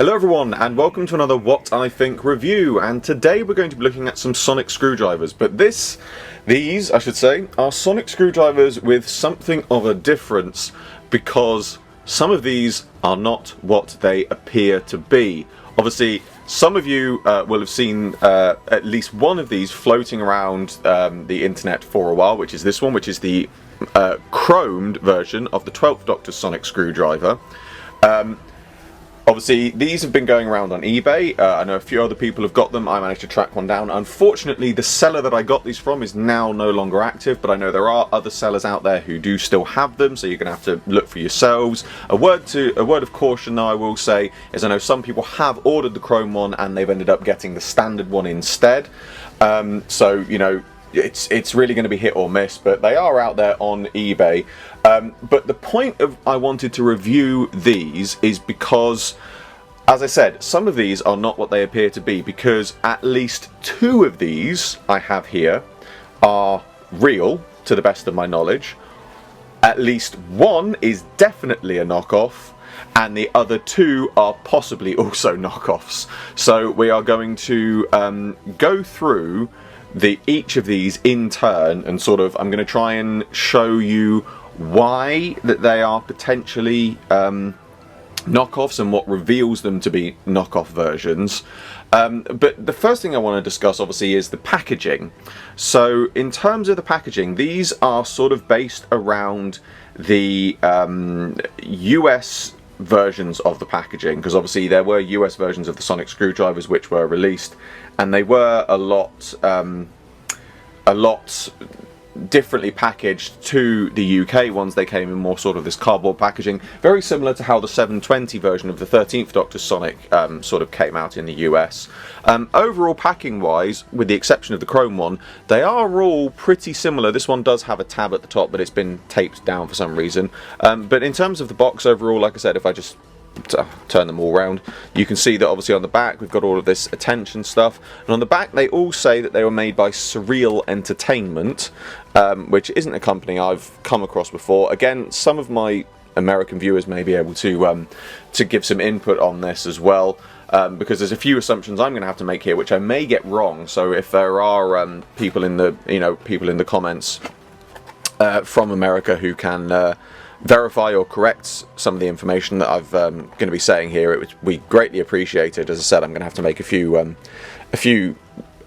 Hello everyone and welcome to another What I Think review, and today we're going to be looking at some sonic screwdrivers, but these I should say are sonic screwdrivers with something of a difference, because some of these are not what they appear to be. Obviously some of you will have seen at least one of these floating around the internet for a while, which is this one, which is the chromed version of the 12th Doctor sonic screwdriver. Obviously, these have been going around on eBay. I know a few other people have got them. I managed to track one down. Unfortunately, the seller that I got these from is now no longer active, but I know there are other sellers out there who do still have them, so you're going to have to look for yourselves. A word of caution, though, I will say, is I know some people have ordered the chrome one and they've ended up getting the standard one instead. So, you know, it's really going to be hit or miss, but they are out there on eBay. But the point of I wanted to review these is because, as I said, some of these are not what they appear to be, because at least two of these I have here are real, to the best of my knowledge. At least one is definitely a knockoff, and the other two are possibly also knockoffs. So we are going to go through each of these in turn, and sort of I'm going to try and show you why that they are potentially knockoffs and what reveals them to be knockoff versions. But the first thing I want to discuss obviously is the packaging. So in terms of the packaging, these are sort of based around the US versions of the packaging, because obviously there were US versions of the sonic screwdrivers which were released, and they were a lot differently packaged to the UK ones. They came in more sort of this cardboard packaging, very similar to how the 720 version of the 13th Doctor Sonic sort of came out in the US. Overall, packing wise, with the exception of the chrome one, they are all pretty similar. This one does have a tab at the top, but it's been taped down for some reason. But in terms of the box overall, like I said, if I just turn them all around, you can see that obviously on the back we've got all of this attention stuff, and on the back they all say that they were made by Surreal Entertainment, which isn't a company I've come across before. Again, some of my American viewers may be able to give some input on this as well, because there's a few assumptions I'm going to have to make here which I may get wrong. So if there are people in the comments from America who can verify or correct some of the information that I've going to be saying here, it would be greatly appreciated. As I said, I'm going to have to make a few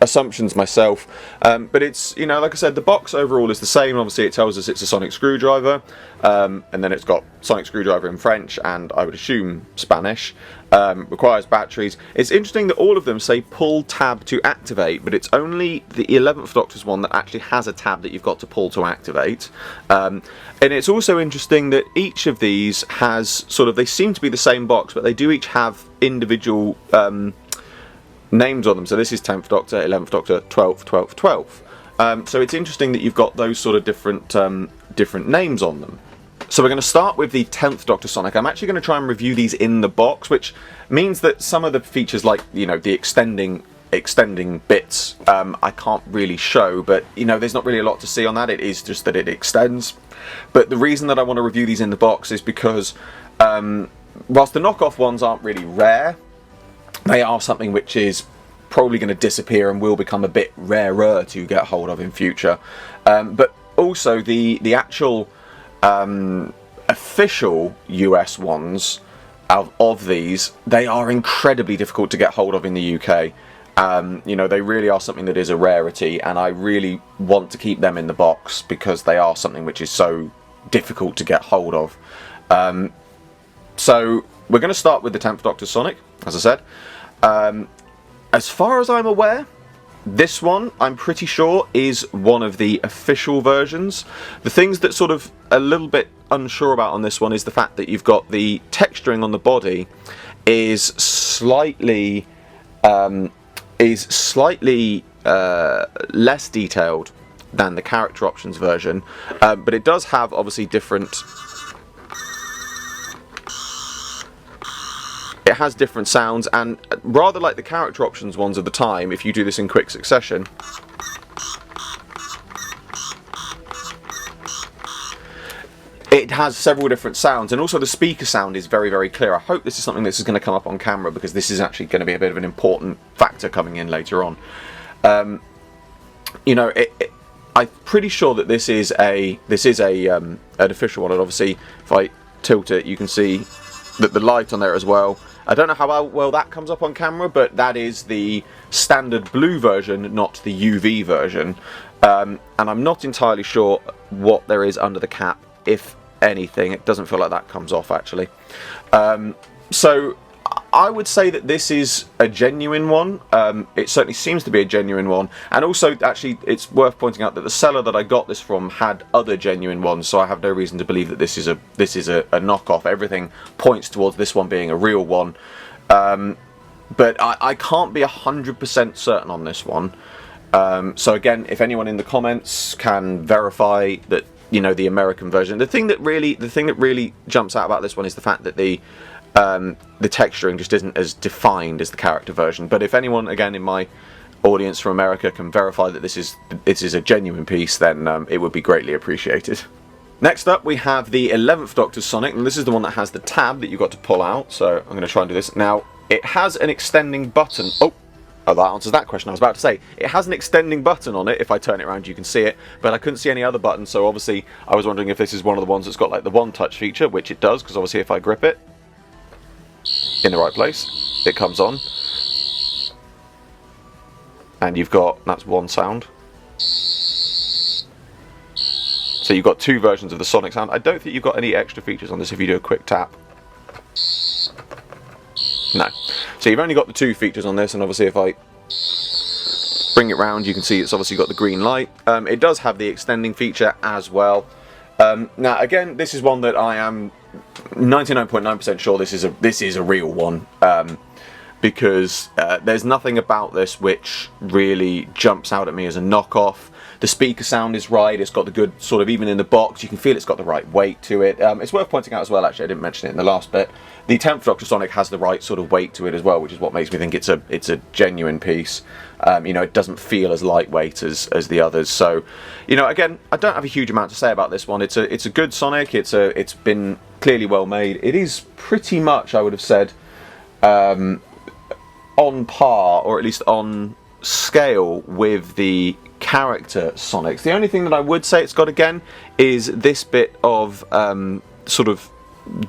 assumptions myself, but it's, you know, like I said, the box overall is the same. Obviously it tells us it's a sonic screwdriver, and then it's got sonic screwdriver in French and I would assume Spanish. Requires batteries. It's interesting that all of them say pull tab to activate, but it's only the 11th Doctor's one that actually has a tab that you've got to pull to activate. And it's also interesting that each of these has sort of, they seem to be the same box, but they do each have individual names on them. So this is 10th Doctor, 11th Doctor, 12th, 12th, 12th. So it's interesting that you've got those sort of different names on them. So we're going to start with the 10th Doctor Sonic. I'm actually going to try and review these in the box, which means that some of the features, like, you know, the extending bits, I can't really show, but, you know, there's not really a lot to see on that. It is just that it extends. But the reason that I want to review these in the box is because whilst the knockoff ones aren't really rare, they are something which is probably going to disappear and will become a bit rarer to get hold of in future. But also the actual official US ones of these, they are incredibly difficult to get hold of in the UK. You know, they really are something that is a rarity, and I really want to keep them in the box because they are something which is so difficult to get hold of. So we're going to start with the 10th Doctor Sonic, as I said. As far as I'm aware, this one, I'm pretty sure, is one of the official versions. The things that sort of a little bit unsure about on this one is the fact that you've got the texturing on the body is slightly less detailed than the character options version, but it does have obviously different. It has different sounds, and rather like the character options ones of the time, if you do this in quick succession, it has several different sounds, and also the speaker sound is very, very clear. I hope this is something that's going to come up on camera, because this is actually going to be a bit of an important factor coming in later on. You know, I'm pretty sure that this is an official one, and obviously if I tilt it, you can see that the light on there as well. I don't know how well that comes up on camera, but that is the standard blue version, not the UV version. And I'm not entirely sure what there is under the cap, if anything. It doesn't feel like that comes off, actually. So I would say that this is a genuine one. It certainly seems to be a genuine one. And also, actually, it's worth pointing out that the seller that I got this from had other genuine ones, so I have no reason to believe that this is a knockoff. Everything points towards this one being a real one. But I can't be 100% certain on this one. So again, if anyone in the comments can verify that, you know, the American version. The thing that really jumps out about this one is the fact that the texturing just isn't as defined as the character version. But if anyone, again, in my audience from America can verify that this is a genuine piece, then it would be greatly appreciated. Next up, we have the 11th Doctor Sonic, and this is the one that has the tab that you've got to pull out. So I'm going to try and do this. Now, it has an extending button. Oh, that answers that question I was about to say. It has an extending button on it. If I turn it around, you can see it, but I couldn't see any other buttons, so obviously I was wondering if this is one of the ones that's got like the one-touch feature, which it does, because obviously if I grip it in the right place, it comes on. And you've got, that's one sound. So you've got two versions of the Sonic sound. I don't think you've got any extra features on this if you do a quick tap. No. So you've only got the two features on this, and obviously if I bring it round, you can see it's obviously got the green light. It does have the extending feature as well. Now again, this is one that I am 99.9% sure this is a real one, because there's nothing about this which really jumps out at me as a knockoff. The speaker sound is right, it's got the good sort of, even in the box, you can feel it's got the right weight to it. It's worth pointing out as well, actually, I didn't mention it in the last bit, the 10th Doctor Sonic has the right sort of weight to it as well, which is what makes me think it's a genuine piece. You know, it doesn't feel as lightweight as the others. So, you know, again, I don't have a huge amount to say about this one. It's a good Sonic, it's been clearly well made. It is pretty much, I would have said, on par, or at least on scale with the character Sonics. The only thing that I would say it's got again is this bit of sort of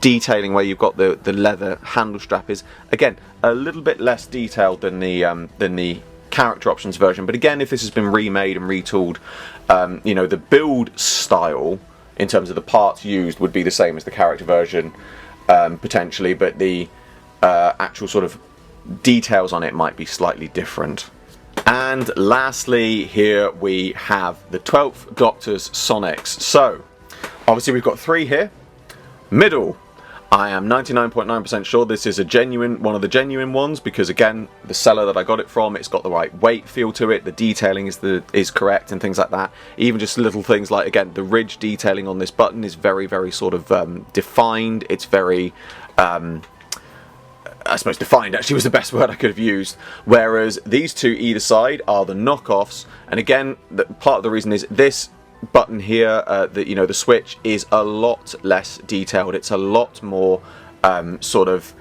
detailing where you've got the leather handle strap is again a little bit less detailed than the character options version. But again, if this has been remade and retooled, you know, the build style in terms of the parts used would be the same as the character version, potentially, but the actual sort of details on it might be slightly different. And lastly, here we have the 12th Doctor's Sonics. So, obviously we've got three here. Middle, I am 99.9% sure this is one of the genuine ones, because again, the seller that I got it from, it's got the right weight feel to it, the detailing is correct and things like that. Even just little things like, again, the ridge detailing on this button is very, very sort of defined. It's very... I suppose defined actually was the best word I could have used, whereas these two either side are the knockoffs. And again, part of the reason is this button here, the switch, is a lot less detailed. It's a lot more sort of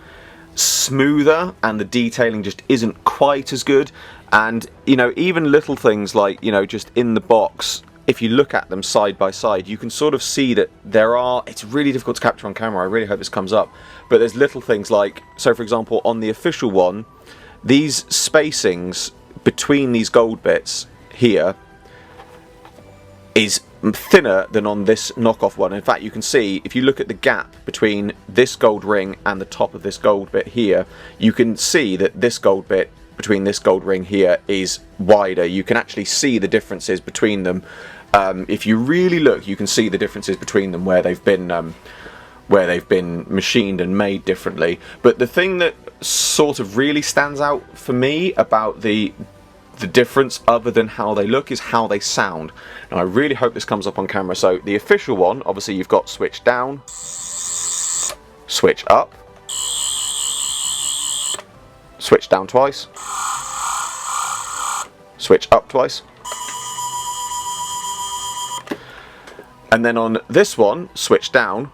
smoother, and the detailing just isn't quite as good. And you know, even little things like, you know, just in the box, if you look at them side by side, you can sort of see that it's really difficult to capture on camera, I really hope this comes up, but there's little things like, so for example, on the official one, these spacings between these gold bits here is thinner than on this knockoff one. In fact, you can see, if you look at the gap between this gold ring and the top of this gold bit here, you can see that this gold bit between this gold ring here is wider. You can actually see the differences between them. If you really look, you can see the differences between them where they've been machined and made differently. But the thing that sort of really stands out for me about the difference, other than how they look, is how they sound. And I really hope this comes up on camera. So the official one, obviously you've got switch down, switch up, switch down twice, switch up twice. And then on this one, switch down.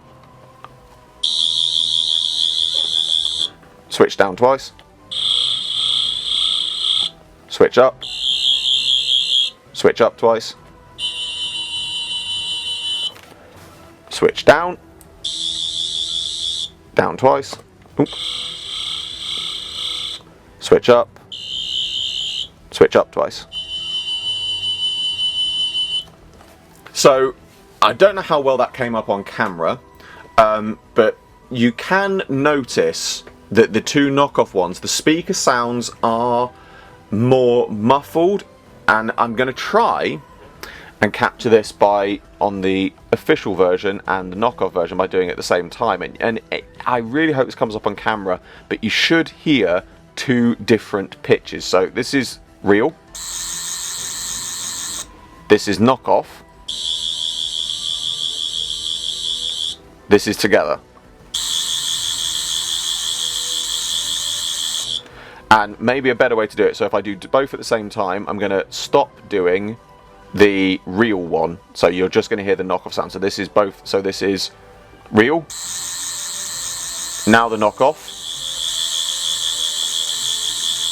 Switch down twice. Switch up. Switch up twice. Switch down. Down twice. Oop. Switch up. Switch up twice. So, I don't know how well that came up on camera, but you can notice that the two knockoff ones, the speaker sounds are more muffled, and I'm going to try and capture this on the official version and the knockoff version by doing it at the same time. I really hope this comes up on camera, but you should hear two different pitches. So this is real. This is knockoff. This is together. And maybe a better way to do it, so if I do both at the same time, I'm going to stop doing the real one, so you're just going to hear the knockoff sound. So this is both, so this is real, now the knockoff,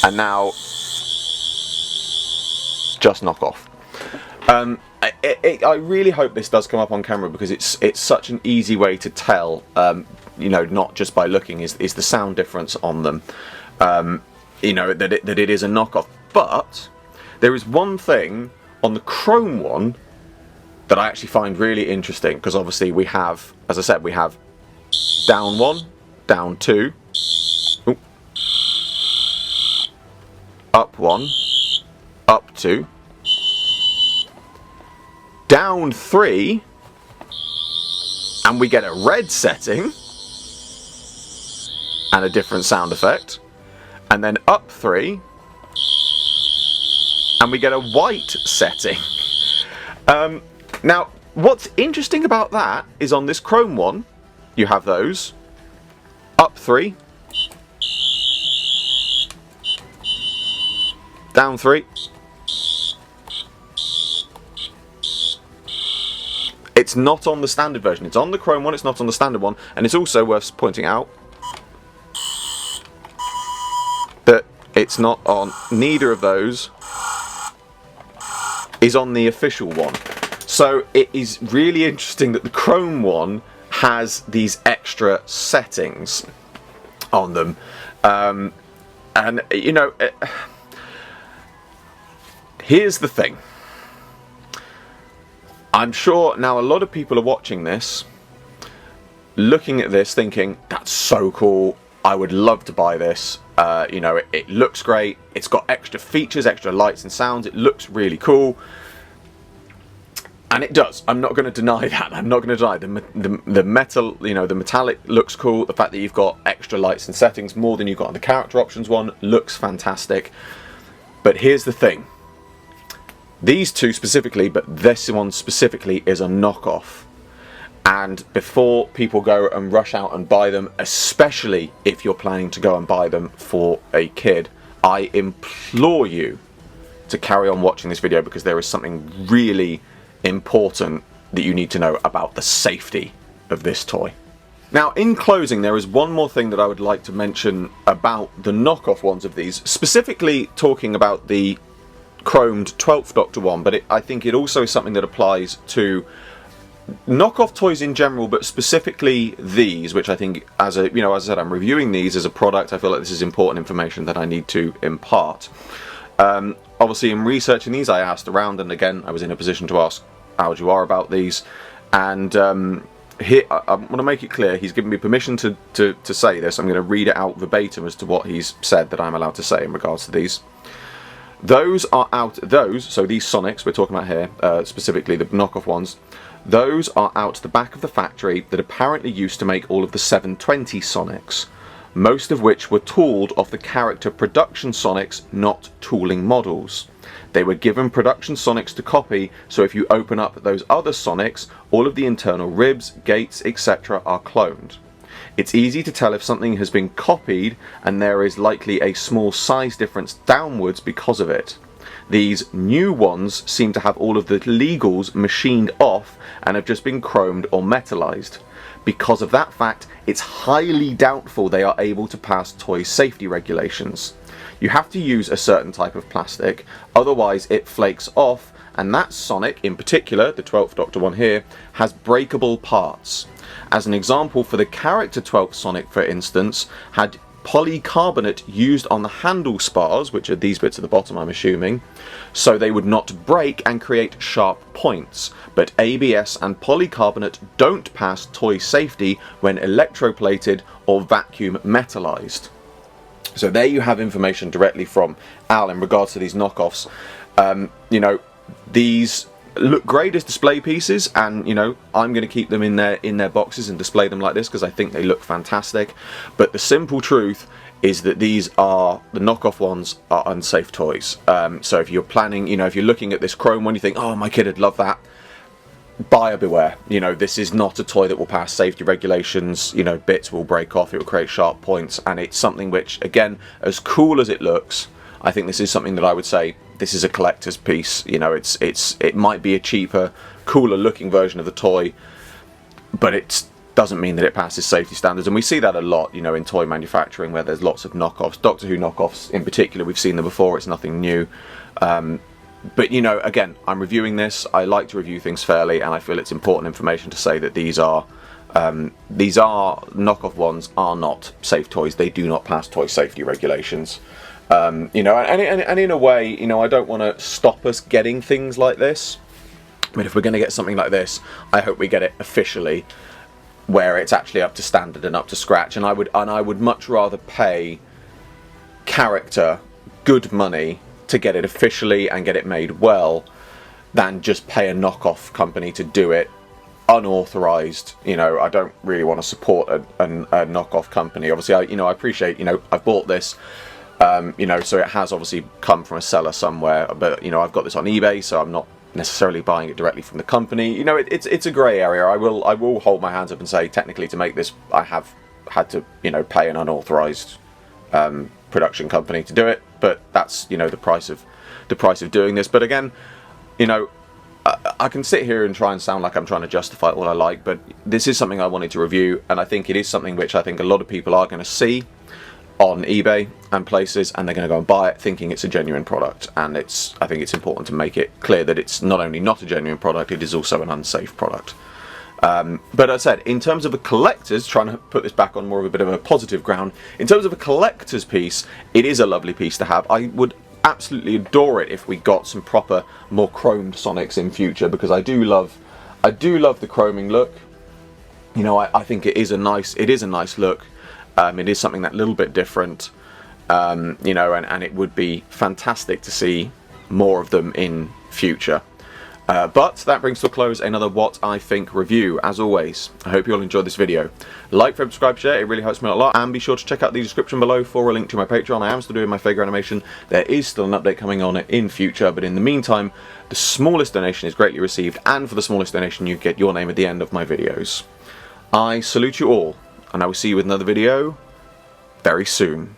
and now just knockoff. I really hope this does come up on camera, because it's such an easy way to tell, you know, not just by looking, is the sound difference on them. You know, that it is a knockoff. But there is one thing on the Chrome one that I actually find really interesting, because obviously we have, as I said, we have down one, down two, ooh, up one, up two, down three, and we get a red setting and a different sound effect. And then up three, and we get a white setting. Now, what's interesting about that is on this Chrome one, you have those. Up three, down three. It's not on the standard version. It's on the Chrome one, it's not on the standard one. And it's also worth pointing out that it's not on, neither of those is on the official one. So it is really interesting that the Chrome one has these extra settings on them. And you know, here's the thing. I'm sure now a lot of people are watching this, looking at this thinking, that's so cool, I would love to buy this. You know, it looks great, it's got extra features, extra lights and sounds, it looks really cool. And it does. I'm not going to deny that. I'm not going to deny the metal, you know, the metallic looks cool. The fact that you've got extra lights and settings, more than you've got on the character options one, looks fantastic. But here's the thing. These two specifically, but this one specifically, is a knockoff. And before people go and rush out and buy them, especially if you're planning to go and buy them for a kid, I implore you to carry on watching this video, because there is something really important that you need to know about the safety of this toy. Now, in closing, there is one more thing that I would like to mention about the knockoff ones of these, specifically talking about the chromed 12th Doctor one, but I think it also is something that applies to knockoff toys in general, but specifically these, which I think, as a, you know, as I said, I'm reviewing these as a product. I feel like this is important information that I need to impart. Obviously, in researching these, I asked around, and again, I was in a position to ask how you are about these. And here, I want to make it clear, he's given me permission to say this. I'm going to read it out verbatim as to what he's said that I'm allowed to say in regards to these. Those are out, so these Sonics we're talking about here, specifically the knockoff ones, those are out the back of the factory that apparently used to make all of the 720 Sonics, most of which were tooled off the character production Sonics, not tooling models. They were given production Sonics to copy, so if you open up those other Sonics, all of the internal ribs, gates, etc. are cloned. It's easy to tell if something has been copied, and there is likely a small size difference downwards because of it. These new ones seem to have all of the legals machined off and have just been chromed or metallized. Because of that fact, it's highly doubtful they are able to pass toy safety regulations. You have to use a certain type of plastic, otherwise it flakes off, and that Sonic in particular, the 12th Doctor one here, has breakable parts. As an example, for the character 12th Sonic, for instance, had polycarbonate used on the handle spars, which are these bits at the bottom I'm assuming, so they would not break and create sharp points. But ABS and polycarbonate don't pass toy safety when electroplated or vacuum metallized. So there you have information directly from Al in regards to these knockoffs. You know, these look great as display pieces, and you know, I'm going to keep them in their boxes and display them like this because I think they look fantastic. But the simple truth is that the knockoff ones are unsafe toys. So if you're planning, you know, if you're looking at this chrome one, you think, oh, my kid would love that, buyer beware. You know, this is not a toy that will pass safety regulations. You know, bits will break off, it will create sharp points, and it's something which, again, as cool as it looks, I think this is something that I would say this is a collector's piece. You know, it might be a cheaper, cooler looking version of the toy, but it doesn't mean that it passes safety standards. And we see that a lot, you know, in toy manufacturing where there's lots of knockoffs. Doctor Who knockoffs in particular, we've seen them before, it's nothing new. But you know, again, I'm reviewing this, I like to review things fairly, and I feel it's important information to say that these are knockoff ones are not safe toys. They do not pass toy safety regulations. You know, and in a way, you know, I don't want to stop us getting things like this, but if we're going to get something like this, I hope we get it officially, where it's actually up to standard and up to scratch. And I would much rather pay character good money to get it officially and get it made well, than just pay a knockoff company to do it unauthorized. You know, I don't really want to support a knockoff company. Obviously, I appreciate, you know, I've bought this. You know, so it has obviously come from a seller somewhere, but you know, I've got this on eBay, so I'm not necessarily buying it directly from the company. You know, it's a grey area. I will hold my hands up and say, technically, to make this, I have had to, you know, pay an unauthorized production company to do it. But that's, you know, the price of doing this. But again, you know, I can sit here and try and sound like I'm trying to justify all I like, but this is something I wanted to review, and I think it is something which I think a lot of people are going to see on eBay and places, and they're going to go and buy it thinking it's a genuine product. And I think it's important to make it clear that it's not only not a genuine product, it is also an unsafe product. But as I said, in terms of a collector's, trying to put this back on more of a bit of a positive ground, in terms of a collector's piece, it is a lovely piece to have. I would absolutely adore it if we got some proper, more chromed Sonics in future, because I do love the chroming look. You know, I think it is a nice look. It is something that little bit different, you know, and it would be fantastic to see more of them in future. But that brings to a close another What I Think review. As always, I hope you all enjoyed this video. Like, favorite, subscribe, share, it really helps me out a lot. And be sure to check out the description below for a link to my Patreon. I am still doing my figure animation. There is still an update coming on it in future, but in the meantime, the smallest donation is greatly received, and for the smallest donation you get your name at the end of my videos. I salute you all, and I will see you with another video very soon.